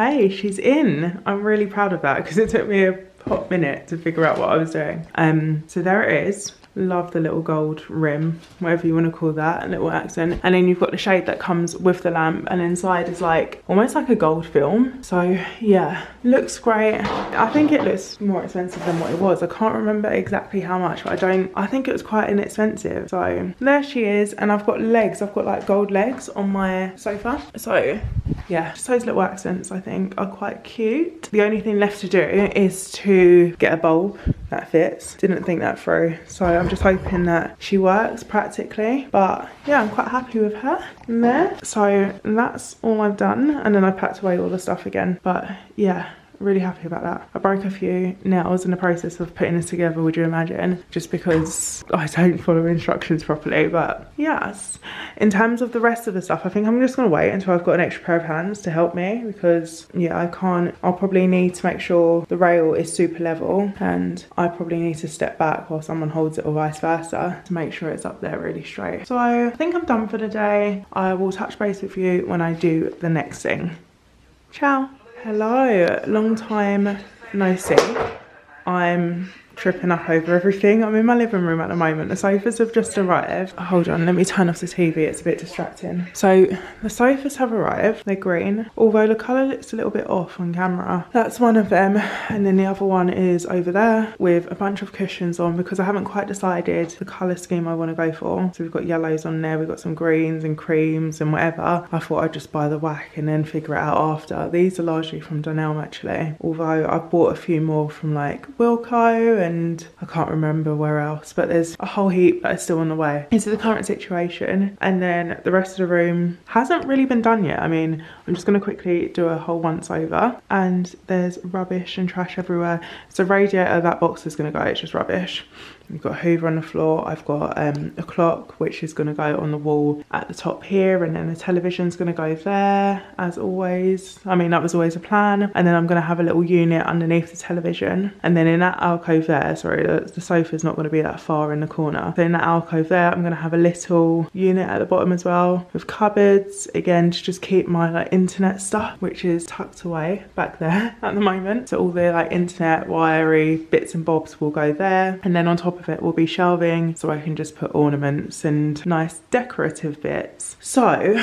Okay, she's in. I'm really proud of that because it took me a hot minute to figure out what I was doing. So there it is. Love the little gold rim, whatever you want to call that, a little accent. And then you've got the shade that comes with the lamp, and inside is like almost like a gold film. So yeah, looks great. I think it looks more expensive than what it was. I can't remember exactly how much, but I think it was quite inexpensive. So there she is. And I've got legs, I've got like gold legs on my sofa. So yeah, just those little accents I think are quite cute. The only thing left to do is to get a bulb that fits. Didn't think that through, so I'm just hoping that she works practically. But yeah, I'm quite happy with her in there. So that's all I've done, and then I packed away all the stuff again. But yeah, really happy about that. I broke a few nails in the process of putting this together, would you imagine, just because I don't follow instructions properly. But yes, in terms of the rest of the stuff, I think I'm just gonna wait until I've got an extra pair of hands to help me, because yeah, I'll probably need to make sure the rail is super level, and I probably need to step back while someone holds it or vice versa to make sure it's up there really straight. So I think I'm done for the day. I will touch base with you when I do the next thing. Ciao. Hello, long time no see. I'm tripping up over everything. I'm in my living room at the moment. The sofas have just arrived. Hold on, let me turn off the TV, it's a bit distracting. So the sofas have arrived, they're green, although the colour looks a little bit off on camera. That's one of them, and then the other one is over there with a bunch of cushions on, because I haven't quite decided the colour scheme I want to go for. So we've got yellows on there, we've got some greens and creams and whatever. I thought I'd just buy the whack and then figure it out after. These are largely from Dunelm actually, although I bought a few more from like Wilko and I can't remember where else, but there's a whole heap that are still on the way. This is the current situation, and then the rest of the room hasn't really been done yet. I mean, I'm just going to quickly do a whole once over, and there's rubbish and trash everywhere. So radiator, that box is going to go, it's just rubbish. We've got a Hoover on the floor. I've got a clock which is going to go on the wall at the top here, and then the television's going to go there as always. I mean, that was always a plan. And then I'm going to have a little unit underneath the television, and then in that alcove there, sorry, the sofa's not going to be that far in the corner. So in that alcove there, I'm going to have a little unit at the bottom as well with cupboards, again to just keep my like internet stuff, which is tucked away back there at the moment. So all the like internet wiry bits and bobs will go there, and then on top of it will be shelving, so I can just put ornaments and nice decorative bits. So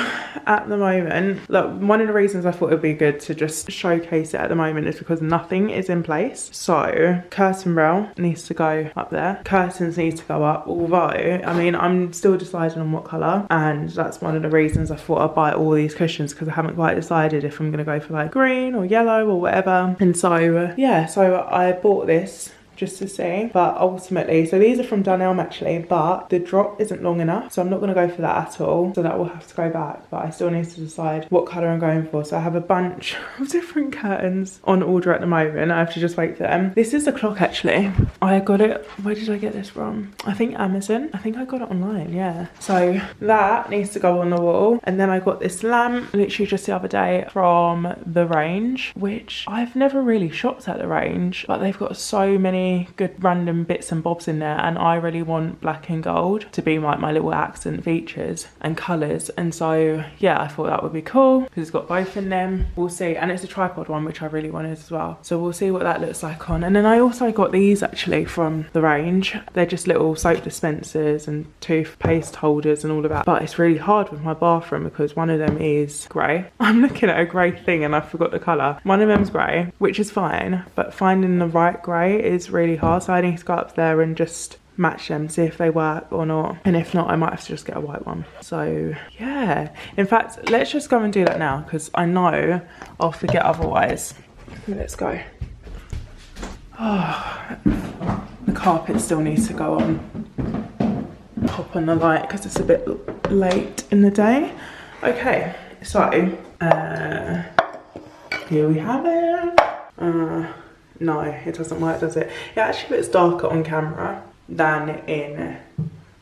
at the moment, look, one of the reasons I thought it would be good to just showcase it at the moment is because nothing is in place. So curtain rail needs to go up there, curtains need to go up, although I mean I'm still deciding on what colour, and that's one of the reasons I thought I'd buy all these cushions, because I haven't quite decided if I'm going to go for like green or yellow or whatever. And so yeah, so I bought this just to see, but ultimately, so these are from Dunelm actually, but the drop isn't long enough, so I'm not going to go for that at all, so that will have to go back. But I still need to decide what colour I'm going for. So I have a bunch of different curtains on order at the moment. I have to just wait for them. This is the clock actually. I got it, where did I get this from? I think Amazon. I think I got it online, yeah. So that needs to go on the wall, and then I got this lamp literally just the other day from the Range, which I've never really shopped at the Range, but they've got so many good random bits and bobs in there, and I really want black and gold to be like my little accent features and colours. And so yeah, I thought that would be cool because it's got both in them. We'll see. And it's a tripod one, which I really wanted as well, so we'll see what that looks like on. And then I also got these actually from the Range. They're just little soap dispensers and toothpaste holders and all of that, but it's really hard with my bathroom because one of them is grey. I'm looking at a grey thing and I forgot the colour. One of them's grey, which is fine, but finding the right grey is really hard, so I need to go up there and just match them, see if they work or not, and if not I might have to just get a white one. So yeah, in fact let's just go and do that now because I know I'll forget otherwise. Let's go. Oh, the carpet still needs to go on. pop on the light because it's a bit late in the day. Okay, so here we have it. No, it doesn't work, does it? It actually looks darker on camera than in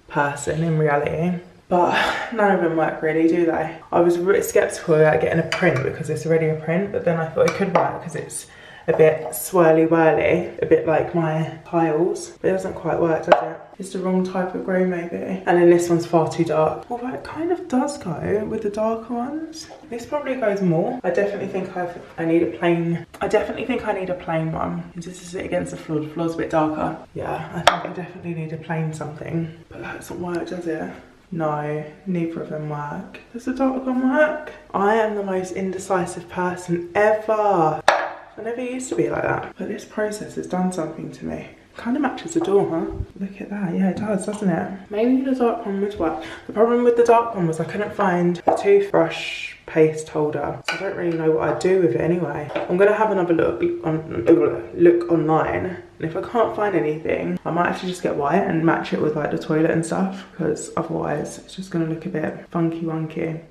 person, in reality. But none of them work really, do they? I was a bit sceptical about getting a print because it's already a print, but then I thought it could work because it's a bit swirly whirly, a bit like my tiles, but it doesn't quite work, does it? It's the wrong type of grey maybe. And then this one's far too dark. Although it kind of does go with the darker ones. This probably goes more. I definitely think I need a plain one. Just to sit against the floor. The floor's a bit darker. Yeah, I think I definitely need a plain something. But that doesn't work, does it? No, neither of them work. Does the dark one work? I am the most indecisive person ever. I never used to be like that. But this process has done something to me. Kind of matches the door, huh? Look at that. Yeah, it does, doesn't it? Maybe the dark one would work. The problem with the dark one was I couldn't find a toothbrush paste holder. So I don't really know what I'd do with it anyway. I'm gonna have another look online. And if I can't find anything, I might actually just get white and match it with like the toilet and stuff, because otherwise it's just gonna look a bit funky wonky.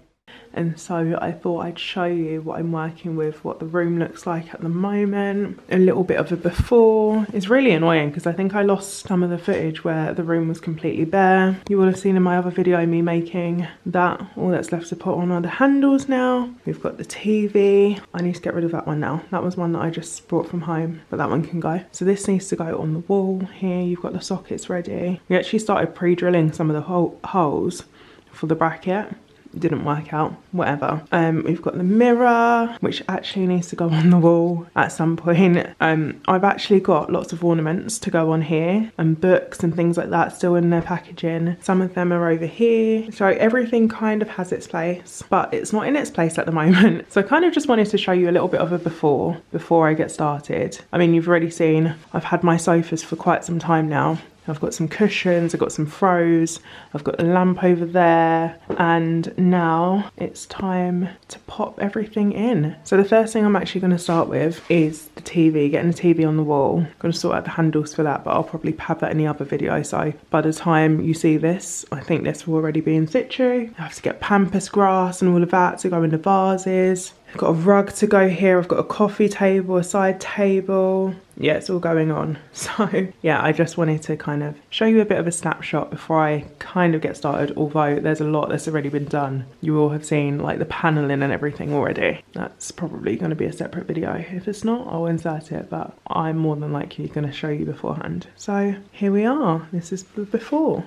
And so I thought I'd show you what I'm working with, what the room looks like at the moment, a little bit of a before. It's really annoying because I think I lost some of the footage where the room was completely bare. You will have seen in my other video me making that. All that's left to put on are the handles now. We've got the TV. I need to get rid of that one now. That was one that I just brought from home, but that one can go. So this needs to go on the wall here. You've got the sockets ready. We actually started pre-drilling some of the holes for the bracket. Didn't work out, whatever. We've got the mirror, which actually needs to go on the wall at some point. I've actually got lots of ornaments to go on here, and books and things like that still in their packaging. Some of them are over here. So everything kind of has its place, but it's not in its place at the moment. So I kind of just wanted to show you a little bit of a before I get started. I mean, you've already seen I've had my sofas for quite some time now. I've got some cushions, I've got some throws, I've got a lamp over there, and now it's time to pop everything in. So the first thing I'm actually going to start with is the TV, getting the TV on the wall. I'm going to sort out the handles for that, but I'll probably have that in the other video. So by the time you see this, I think this will already be in situ. I have to get pampas grass and all of that to go in the vases. I've got a rug to go here, I've got a coffee table, a side table. Yeah, it's all going on. So yeah, I just wanted to kind of show you a bit of a snapshot before I kind of get started, although there's a lot that's already been done. You all have seen like the paneling and everything already. That's probably going to be a separate video. If it's not, I'll insert it, but I'm more than likely going to show you beforehand. So here we are. This is the before.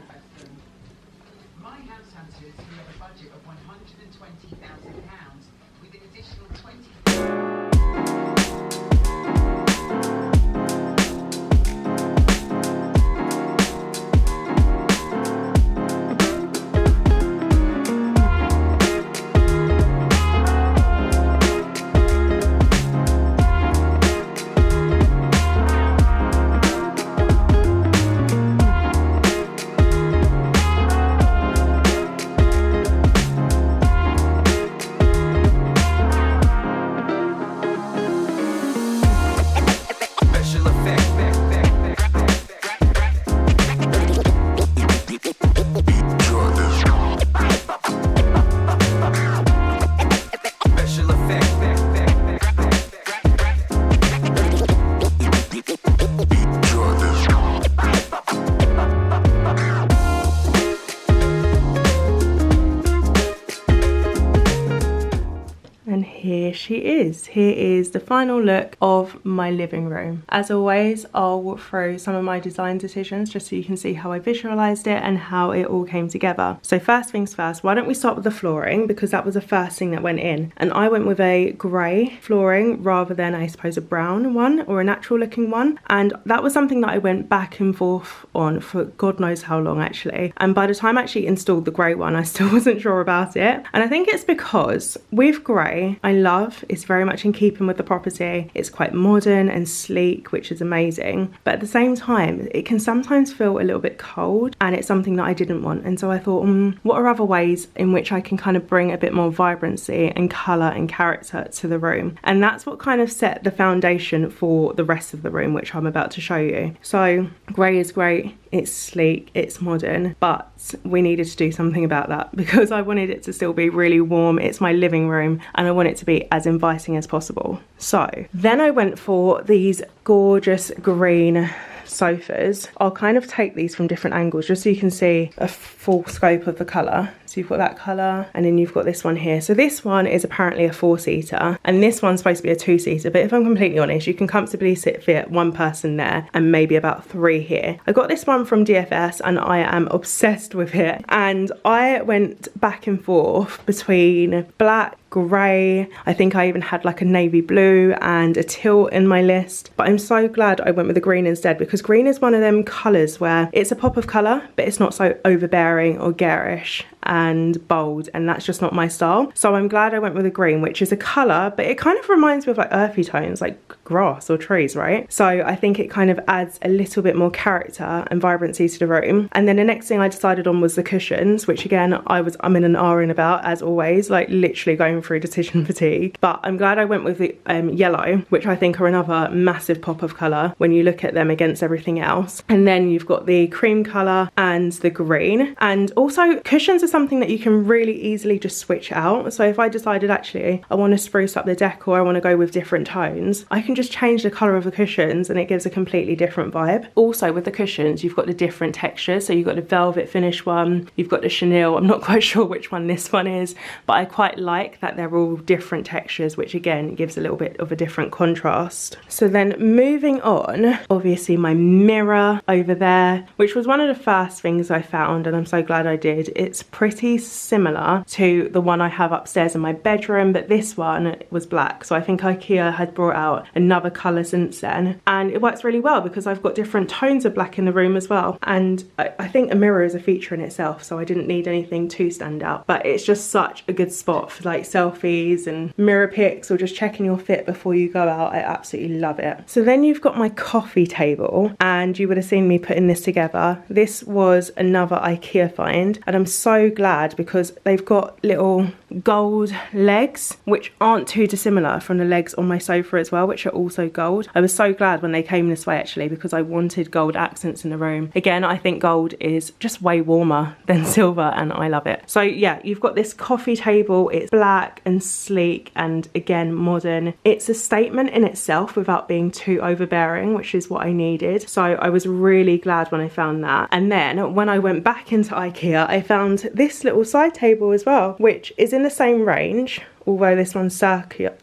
Here she is. Here is the final look of my living room. As always, I'll walk through some of my design decisions just so you can see how I visualized it and how it all came together. So first things first, why don't we start with the flooring, because that was the first thing that went in. And I went with a grey flooring rather than, I suppose, a brown one or a natural looking one. And that was something that I went back and forth on for God knows how long actually. And by the time I actually installed the grey one, I still wasn't sure about it. And I think it's because with grey, I love. It's very much in keeping with the property. It's quite modern and sleek, which is amazing. But at the same time, it can sometimes feel a little bit cold, and it's something that I didn't want. And so I thought, what are other ways in which I can kind of bring a bit more vibrancy and colour and character to the room? And that's what kind of set the foundation for the rest of the room, which I'm about to show you. So grey is great. It's sleek, it's modern, but we needed to do something about that because I wanted it to still be really warm. It's my living room and I want it to be as inviting as possible. So then I went for these gorgeous green sofas. I'll kind of take these from different angles just so you can see a full scope of the colour. So you've got that colour and then you've got this one here. So this one is apparently a 4-seater and this one's supposed to be a 2-seater, but if I'm completely honest, you can comfortably fit one person there and maybe about 3 here. I got this one from DFS and I am obsessed with it, and I went back and forth between black, grey, I think I even had like a navy blue and a teal in my list, but I'm so glad I went with the green instead, because green is one of them colours where it's a pop of colour but it's not so overbearing or garish and bold, and that's just not my style. So I'm glad I went with a green, which is a colour but it kind of reminds me of like earthy tones like grass or trees, right? So I think it kind of adds a little bit more character and vibrancy to the room. And then the next thing I decided on was the cushions, which again I'm in an R-ing about as always, like literally going through decision fatigue, but I'm glad I went with the yellow, which I think are another massive pop of colour when you look at them against everything else. And then you've got the cream colour and the green, and also cushions are something that you can really easily just switch out. So if I decided actually I want to spruce up the decor, I want to go with different tones, I can just change the colour of the cushions and it gives a completely different vibe. Also with the cushions you've got the different textures, so you've got the velvet finish one, you've got the chenille, I'm not quite sure which one this one is, but I quite like that they're all different textures, which again gives a little bit of a different contrast. So then moving on, obviously my mirror over there, which was one of the first things I found and I'm so glad I did. It's pretty similar to the one I have upstairs in my bedroom, but this one was black, so I think IKEA had brought out another colour since then, and it works really well because I've got different tones of black in the room as well. And I think a mirror is a feature in itself, so I didn't need anything to stand out, but it's just such a good spot for like selfies and mirror pics or just checking your fit before you go out. I absolutely love it. So then you've got my coffee table, and you would have seen me putting this together. This was another IKEA find and I'm so glad because they've got little gold legs which aren't too dissimilar from the legs on my sofa as well, which are also gold. I was so glad when they came this way actually because I wanted gold accents in the room. Again, I think gold is just way warmer than silver and I love it. So yeah, you've got this coffee table. It's black and sleek and again modern. It's a statement in itself without being too overbearing, which is what I needed. So I was really glad when I found that. And then when I went back into IKEA, I found this little side table as well, which is in the same range, although this one's circular,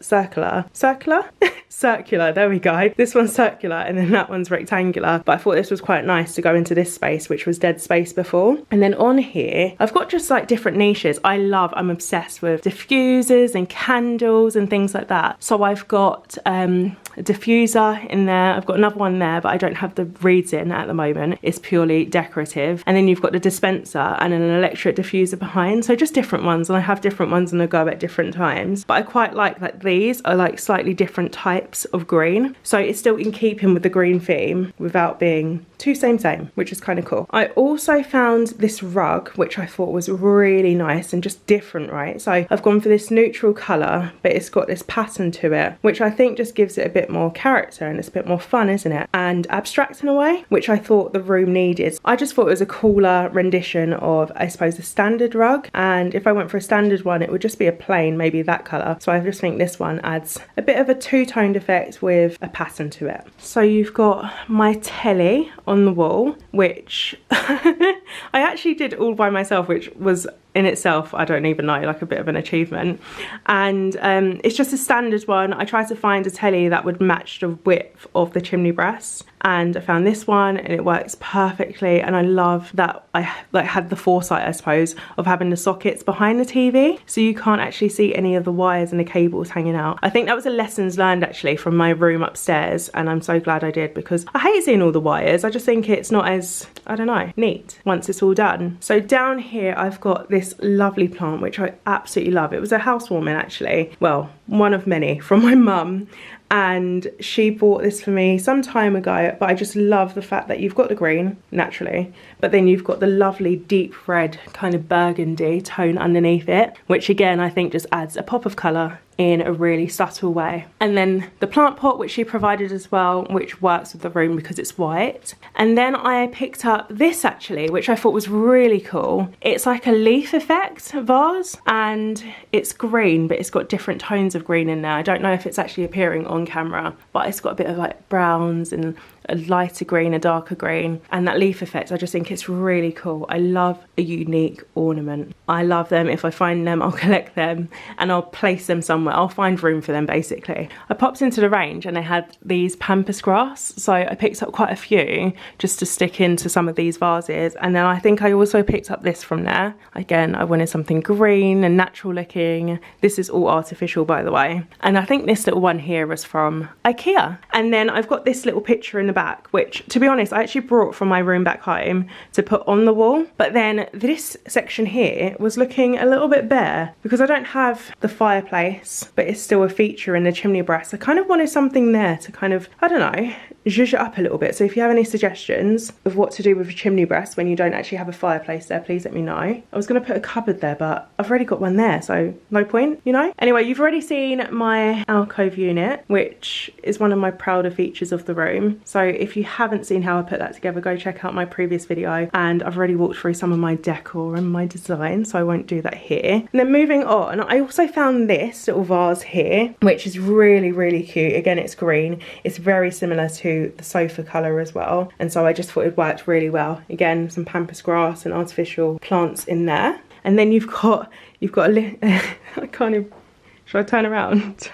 there we go. This one's circular and then that one's rectangular, but I thought this was quite nice to go into this space, which was dead space before. And then on here, I've got just like different niches. I'm obsessed with diffusers and candles and things like that. So I've got a diffuser in there, I've got another one there, but I don't have the reeds in at the moment. It's purely decorative. And then you've got the dispenser and an electric diffuser behind. So just different ones, and I have different ones on the go at different times. But I quite like that these are like slightly different types of green. So it's still in keeping with the green theme without being too same, which is kind of cool. I also found this rug, which I thought was really nice and just different, right? So I've gone for this neutral colour, but it's got this pattern to it, which I think just gives it a bit more character and it's a bit more fun, isn't it? And abstract in a way, which I thought the room needed. I just thought it was a cooler rendition of, I suppose, a standard rug. And if I went for a standard one, it would just be a plain, maybe that colour. So I just think this one adds a bit of a two-toned effect with a pattern to it. So you've got my telly on the wall, which I actually did all by myself, which was in itself, I don't even know, like a bit of an achievement. And it's just a standard one. I tried to find a telly that would match the width of the chimney breasts, and I found this one and it works perfectly. And I love that I had the foresight, I suppose, of having the sockets behind the TV, so you can't actually see any of the wires and the cables hanging out. I think that was a lessons learned actually from my room upstairs, and I'm so glad I did, because I hate seeing all the wires. I just think it's not as, I don't know, neat once it's all done. So down here I've got this lovely plant which I absolutely love. It was a housewarming actually. Well, one of many from my mum, and she bought this for me some time ago, but I just love the fact that you've got the green naturally, but then you've got the lovely deep red kind of burgundy tone underneath it, which again I think just adds a pop of colour in a really subtle way. And then the plant pot, which she provided as well, which works with the room because it's white. And then I picked up this actually, which I thought was really cool. It's like a leaf effect vase, and it's green, but it's got different tones of green in there. I don't know if it's actually appearing on camera, but it's got a bit of like browns and a lighter green, a darker green, and that leaf effect, I just think it's really cool. I love a unique ornament. I love them. If I find them, I'll collect them and I'll place them somewhere. I'll find room for them basically. I popped into the range and they had these pampas grass, so I picked up quite a few just to stick into some of these vases, and then I think I also picked up this from there. Again, I wanted something green and natural looking. This is all artificial, by the way, and I think this little one here is from IKEA. And then I've got this little picture in the back, which to be honest I actually brought from my room back home to put on the wall, but then this section here was looking a little bit bare because I don't have the fireplace, but it's still a feature in the chimney breast. I kind of wanted something there to kind of, I don't know, zhuzh it up a little bit. So if you have any suggestions of what to do with a chimney breast when you don't actually have a fireplace there, please let me know. I was going to put a cupboard there, but I've already got one there, so no point, you know? Anyway, you've already seen my alcove unit, which is one of my prouder features of the room. So if you haven't seen how I put that together, go check out my previous video, and I've already walked through some of my decor and my design, so I won't do that here. And then moving on, I also found this little vase here, which is really, really cute. Again, it's green. It's very similar to the sofa colour as well, and so I just thought it worked really well. Again, some pampas grass and artificial plants in there. And then you've got a I can't even, should I turn around?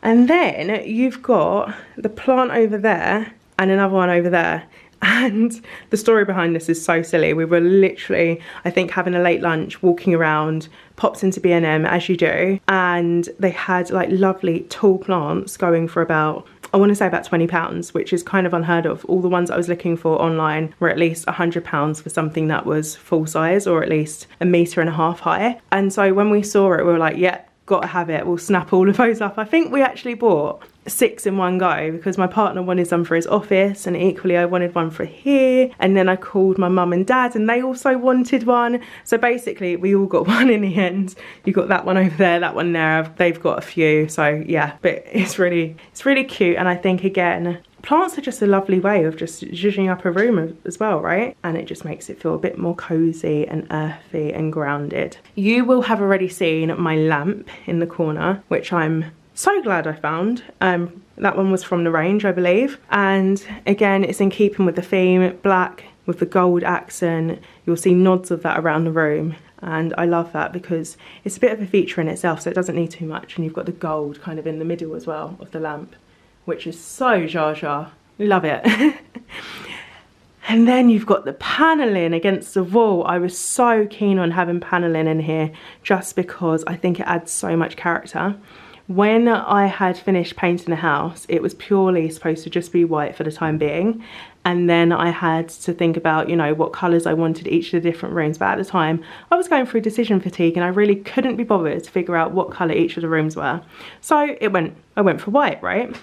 And then you've got the plant over there and another one over there. And the story behind this is so silly. We were literally, I think, having a late lunch, walking around, popped into B&M as you do, and they had like lovely tall plants going for about, I want to say about £20, which is kind of unheard of. All the ones I was looking for online were at least £100 for something that was full size, or at least 1.5 meters high. And so when we saw it, we were like, yeah, gotta have it. We'll snap all of those up. I think we actually bought 6 in one go because my partner wanted some for his office, and equally I wanted one for here, and then I called my mum and dad and they also wanted one. So basically we all got one in the end. You got that one over there, that one there, they've got a few. So yeah, but it's really cute. And I think again, plants are just a lovely way of just zhuzhing up a room as well, right? And it just makes it feel a bit more cozy and earthy and grounded. You will have already seen my lamp in the corner, which I'm so glad I found. That one was from the range, I believe. And again, it's in keeping with the theme, black with the gold accent. You'll see nods of that around the room. And I love that because it's a bit of a feature in itself, so it doesn't need too much. And you've got the gold kind of in the middle as well of the lamp, which is so Jar Jar. Love it. And then you've got the paneling against the wall. I was so keen on having paneling in here just because I think it adds so much character. When I had finished painting the house, it was purely supposed to just be white for the time being. And then I had to think about, you know, what colours I wanted each of the different rooms. But at the time, I was going through decision fatigue and I really couldn't be bothered to figure out what colour each of the rooms were. So I went for white, right?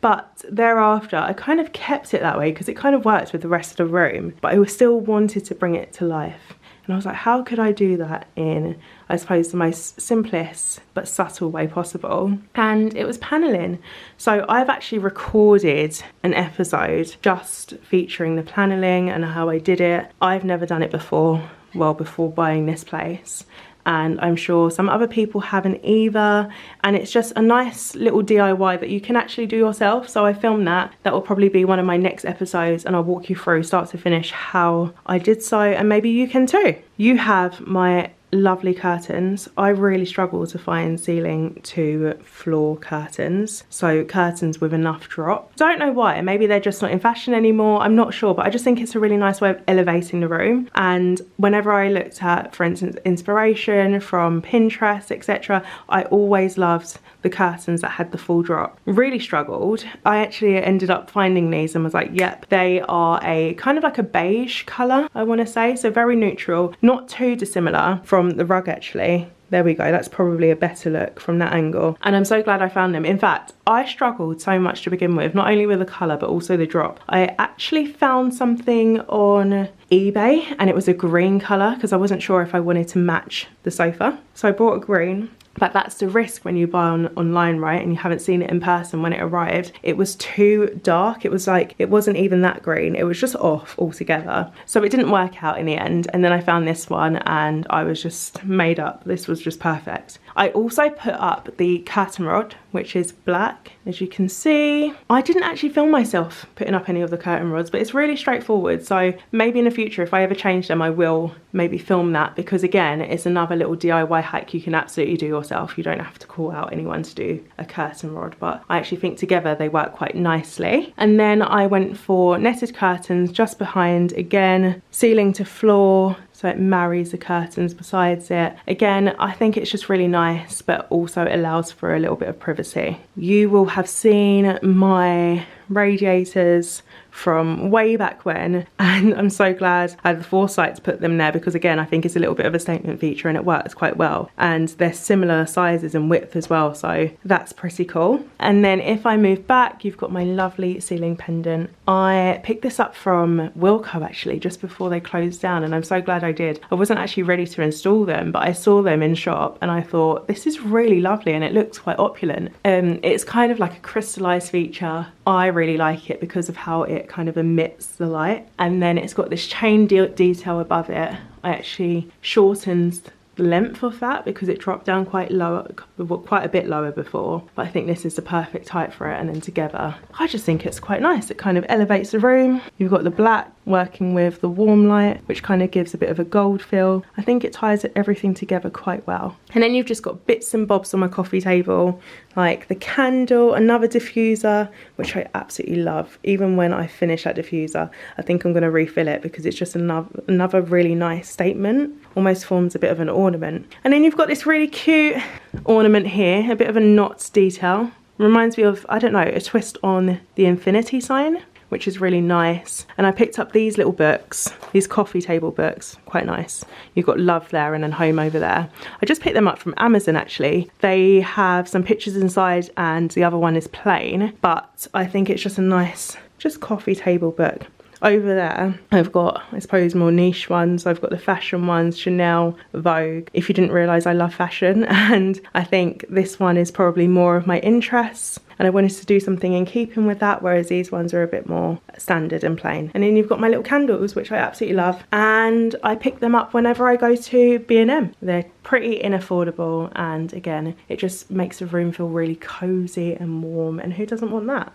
But thereafter, I kind of kept it that way because it kind of worked with the rest of the room. But I still wanted to bring it to life. And I was like, how could I do that in, I suppose, the most simplest but subtle way possible? And it was paneling. So I've actually recorded an episode just featuring the paneling and how I did it. I've never done it before, well, before buying this place. And I'm sure some other people haven't either. And it's just a nice little DIY that you can actually do yourself. So I filmed that. That will probably be one of my next episodes, and I'll walk you through start to finish how I did so, and maybe you can too. You have my lovely curtains. I really struggle to find ceiling to floor curtains, so curtains with enough drop. Don't know why, maybe they're just not in fashion anymore, I'm not sure, but I just think it's a really nice way of elevating the room. And whenever I looked at, for instance, inspiration from Pinterest, etc., I always loved the curtains that had the full drop. Really struggled. I actually ended up finding these and was like, yep, they are a kind of like a beige colour, I want to say, so very neutral, not too dissimilar from from the rug actually. There we go, that's probably a better look from that angle. And I'm so glad I found them. In fact, I struggled so much to begin with, not only with the colour, but also the drop. I actually found something on eBay and it was a green colour because I wasn't sure if I wanted to match the sofa. So I bought a green. But that's the risk when you buy online, right? And you haven't seen it in person when it arrived. It was too dark. It was like, it wasn't even that green. It was just off altogether. So it didn't work out in the end. And then I found this one and I was just made up. This was just perfect. I also put up the curtain rod, which is black. As you can see, I didn't actually film myself putting up any of the curtain rods, but it's really straightforward. So maybe in the future, if I ever change them, I will maybe film that, because again, it's another little DIY hack you can absolutely do yourself. You don't have to call out anyone to do a curtain rod, but I actually think together they work quite nicely. And then I went for netted curtains just behind, again, ceiling to floor, so it marries the curtains besides it. Again, I think it's just really nice, but also allows for a little bit of privacy. You will have seen my radiators from way back when, and I'm so glad I had the foresight to put them there, because again, I think it's a little bit of a statement feature and it works quite well, and they're similar sizes and width as well, so that's pretty cool. And then if I move back, you've got my lovely ceiling pendant. I picked this up from Wilko actually just before they closed down, and I'm so glad I did. I wasn't actually ready to install them, but I saw them in shop and I thought this is really lovely and it looks quite opulent. It's kind of like a crystallized feature. I really like it because of how it kind of emits the light, and then it's got this chain detail above it. I actually shortened the length of that because it dropped down quite a bit lower before, but I think this is the perfect height for it. And then together, I just think it's quite nice. It kind of elevates the room. You've got the black working with the warm light, which kind of gives a bit of a gold feel. I think it ties everything together quite well. And then you've just got bits and bobs on my coffee table, like the candle, another diffuser, which I absolutely love. Even when I finish that diffuser, I think I'm going to refill it because it's just another really nice statement. Almost forms a bit of an ornament. And then you've got this really cute ornament here, a bit of a knot detail. Reminds me of, I don't know, a twist on the infinity sign, which is really nice. And I picked up these little books, these coffee table books, quite nice. You've got Love there and then Home over there. I just picked them up from Amazon actually. They have some pictures inside and the other one is plain, but I think it's just a nice, just coffee table book. Over there, I've got, I suppose, more niche ones. I've got the fashion ones, Chanel, Vogue, if you didn't realise I love fashion. And I think this one is probably more of my interests. And I wanted to do something in keeping with that, whereas these ones are a bit more standard and plain. And then you've got my little candles, which I absolutely love. And I pick them up whenever I go to B&M. They're pretty unaffordable. And again, it just makes the room feel really cosy and warm. And who doesn't want that?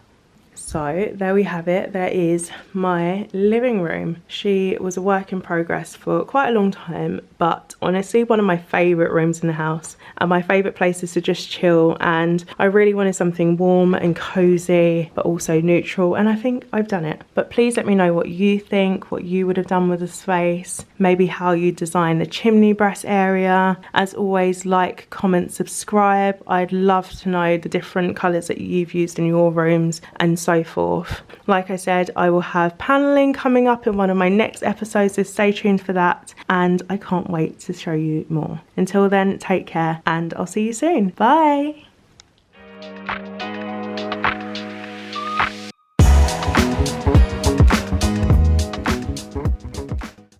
So there we have it. There is my living room. She was a work in progress for quite a long time, but honestly one of my favourite rooms in the house and my favourite places to just chill, and I really wanted something warm and cosy but also neutral, and I think I've done it. But please let me know what you think, what you would have done with the space, maybe how you design the chimney breast area. As always, like, comment, subscribe. I'd love to know the different colours that you've used in your rooms and so forth. Like I said, I will have paneling coming up in one of my next episodes, so stay tuned for that, and I can't wait to show you more. Until then, take care and I'll see you soon. Bye.